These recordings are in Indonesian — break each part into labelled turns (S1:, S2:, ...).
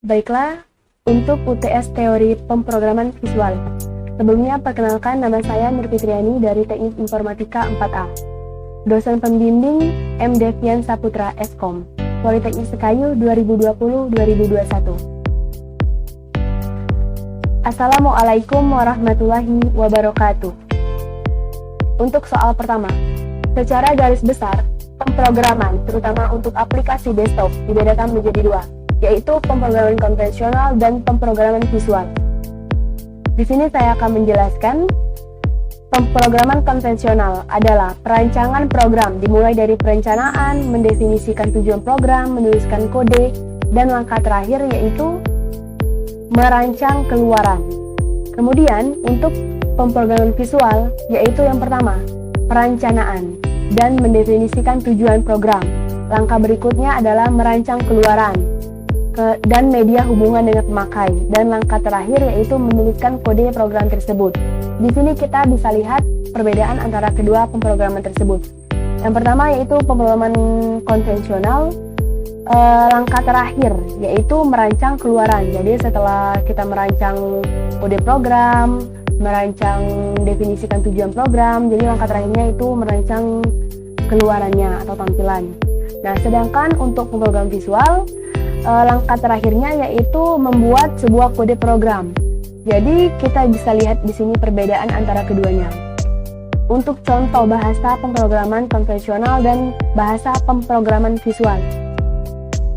S1: Baiklah, untuk UTS Teori Pemrograman Visual. Sebelumnya, perkenalkan nama saya Nur Fitriani dari Teknik Informatika 4A. Dosen pembimbing M. Devian Saputra, Eskom, Politeknik Sekayu 2020-2021. Assalamualaikum warahmatullahi wabarakatuh. Untuk soal pertama, secara garis besar, pemrograman, terutama untuk aplikasi desktop, dibedakan menjadi dua, yaitu pemrograman konvensional dan pemrograman visual. Di sini saya akan menjelaskan pemrograman konvensional adalah perancangan program dimulai dari perencanaan, mendefinisikan tujuan program, menuliskan kode, dan langkah terakhir yaitu merancang keluaran. Kemudian untuk pemrograman visual yaitu yang pertama, perencanaan dan mendefinisikan tujuan program. Langkah berikutnya adalah merancang keluaran dan media hubungan dengan pemakai, dan langkah terakhir yaitu menuliskan kode program tersebut. Di sini kita bisa lihat perbedaan antara kedua pemrograman tersebut. Yang pertama yaitu pemrograman konvensional, langkah terakhir yaitu merancang keluaran. Jadi setelah kita merancang kode program, merancang definisikan tujuan program, jadi langkah terakhirnya itu merancang keluarannya atau tampilan. Nah, sedangkan untuk pemrograman visual, langkah terakhirnya yaitu membuat sebuah kode program. Jadi kita bisa lihat di sini perbedaan antara keduanya. Untuk contoh bahasa pemrograman konvensional dan bahasa pemrograman visual.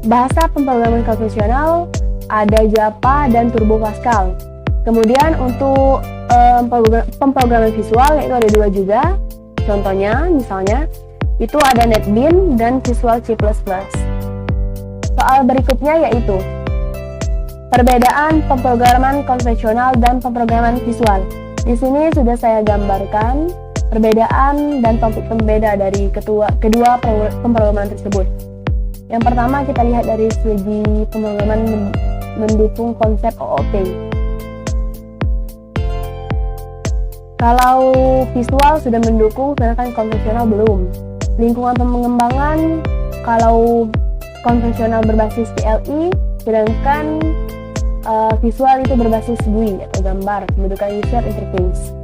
S1: Bahasa pemrograman konvensional ada Java dan Turbo Pascal. Kemudian untuk pemrograman visual yaitu ada dua juga. Contohnya misalnya itu ada NetBeans dan Visual C++. Soal berikutnya yaitu perbedaan pemrograman konvensional dan pemrograman visual. Di sini sudah saya gambarkan perbedaan dan topik pembeda dari kedua pemrograman tersebut. Yang pertama kita lihat dari segi pemrograman mendukung konsep OOP. Kalau visual sudah mendukung, sedangkan konvensional belum. Lingkungan pengembangan, kalau konvensional berbasis PLI, sedangkan visual itu berbasis GUI atau gambar, pembentukan user interface.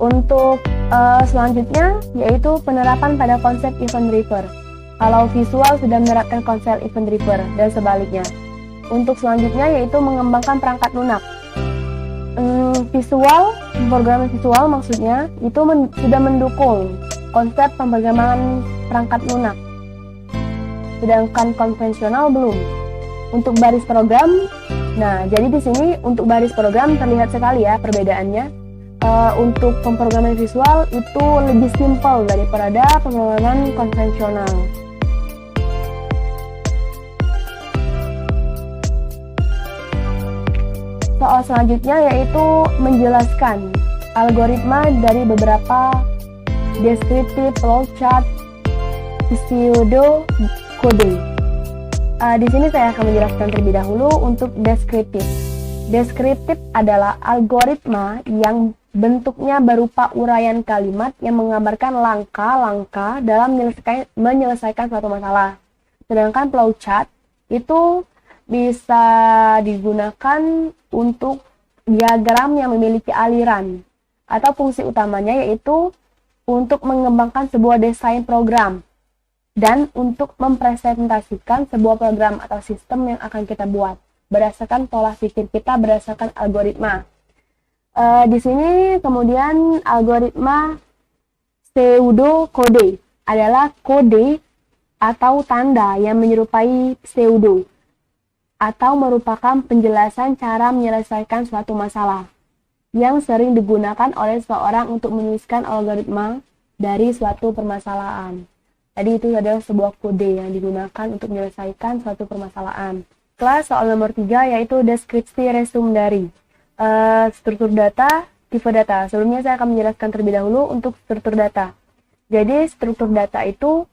S1: Untuk selanjutnya yaitu penerapan pada konsep event driver. Kalau visual sudah menerapkan konsep event driver dan sebaliknya. Untuk selanjutnya yaitu mengembangkan perangkat lunak. Pemrograman visual maksudnya itu sudah mendukung konsep pemrograman perangkat lunak, sedangkan konvensional belum. Untuk baris program, nah jadi di sini untuk baris program terlihat sekali ya perbedaannya. Untuk pemrograman visual itu lebih simpel daripada pemrograman konvensional. Soal selanjutnya yaitu menjelaskan algoritma dari beberapa deskriptif, flowchart, pseudo kode. Di sini saya akan menjelaskan terlebih dahulu untuk deskriptif. Deskriptif adalah algoritma yang bentuknya berupa uraian kalimat yang menggambarkan langkah-langkah dalam menyelesaikan suatu masalah. Sedangkan flowchart itu bisa digunakan untuk diagram yang memiliki aliran, atau fungsi utamanya yaitu untuk mengembangkan sebuah desain program dan untuk mempresentasikan sebuah program atau sistem yang akan kita buat berdasarkan pola pikir kita, berdasarkan algoritma. Di sini kemudian algoritma pseudo kode adalah kode atau tanda yang menyerupai pseudo atau merupakan penjelasan cara menyelesaikan suatu masalah yang sering digunakan oleh seseorang untuk menuliskan algoritma dari suatu permasalahan. Jadi itu adalah sebuah kode yang digunakan untuk menyelesaikan suatu permasalahan. Kelas soal nomor 3 yaitu deskripsi resume dari struktur data, tipe data. Sebelumnya saya akan menjelaskan terlebih dahulu untuk struktur data. Jadi struktur data itu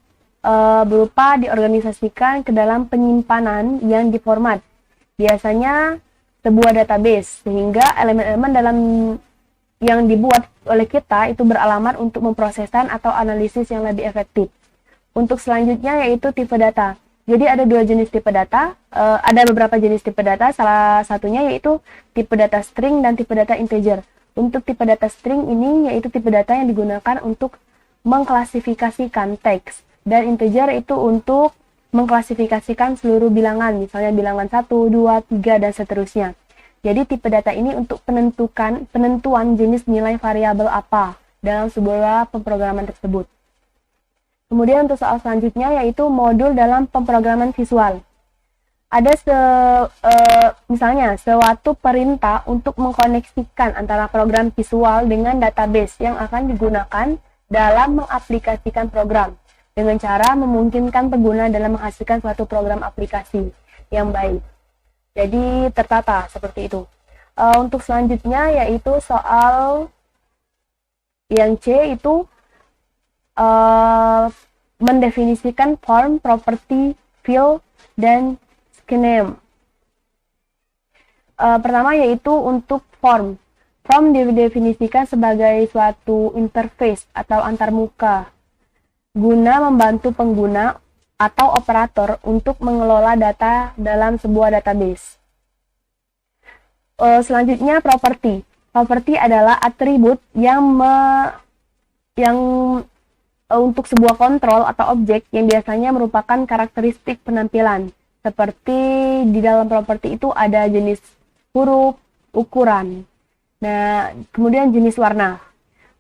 S1: berupa diorganisasikan ke dalam penyimpanan yang diformat. Biasanya sebuah database, sehingga elemen-elemen dalam yang dibuat oleh kita itu beralamat untuk memproseskan atau analisis yang lebih efektif. Untuk selanjutnya yaitu tipe data. Jadi ada dua jenis tipe data, ada beberapa jenis tipe data, salah satunya yaitu tipe data string dan tipe data integer. Untuk tipe data string ini yaitu tipe data yang digunakan untuk mengklasifikasikan teks, dan integer itu untuk mengklasifikasikan seluruh bilangan, misalnya bilangan 1, 2, 3, dan seterusnya. Jadi tipe data ini untuk penentuan jenis nilai variabel apa dalam sebuah pemrograman tersebut. Kemudian untuk soal selanjutnya yaitu modul dalam pemrograman visual. Ada misalnya suatu perintah untuk mengkoneksikan antara program visual dengan database yang akan digunakan dalam mengaplikasikan program dengan cara memungkinkan pengguna dalam menghasilkan suatu program aplikasi yang baik. Jadi tertata seperti itu. Untuk selanjutnya yaitu soal yang C itu mendefinisikan form, property, field, dan scheme. Pertama yaitu untuk form. Form didefinisikan sebagai suatu interface atau antarmuka guna membantu pengguna atau operator untuk mengelola data dalam sebuah database. Selanjutnya property. Property adalah atribut yang untuk sebuah kontrol atau objek yang biasanya merupakan karakteristik penampilan. Seperti di dalam properti itu ada jenis huruf, ukuran. Nah, kemudian jenis warna.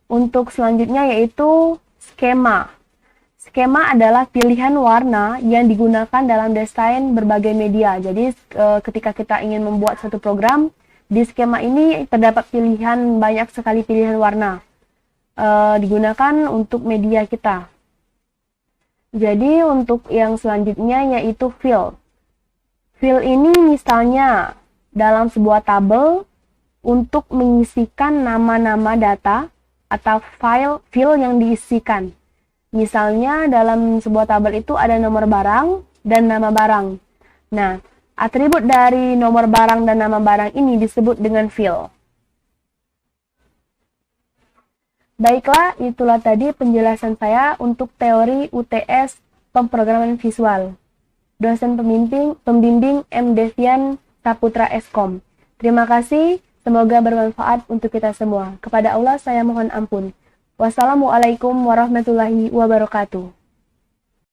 S1: Untuk selanjutnya yaitu skema. Skema adalah pilihan warna yang digunakan dalam desain berbagai media. Jadi ketika kita ingin membuat suatu program, di skema ini terdapat banyak sekali pilihan warna digunakan untuk media kita. Jadi untuk yang selanjutnya yaitu field. Field ini misalnya dalam sebuah tabel untuk mengisikan nama-nama data atau field yang diisikan. Misalnya dalam sebuah tabel itu ada nomor barang dan nama barang. Nah, atribut dari nomor barang dan nama barang ini disebut dengan field. Baiklah, itulah tadi penjelasan saya untuk teori UTS pemrograman visual. Dosen pembimbing M. Devian Saputra Eskom. Terima kasih, semoga bermanfaat untuk kita semua. Kepada Allah saya mohon ampun. Wassalamualaikum warahmatullahi wabarakatuh.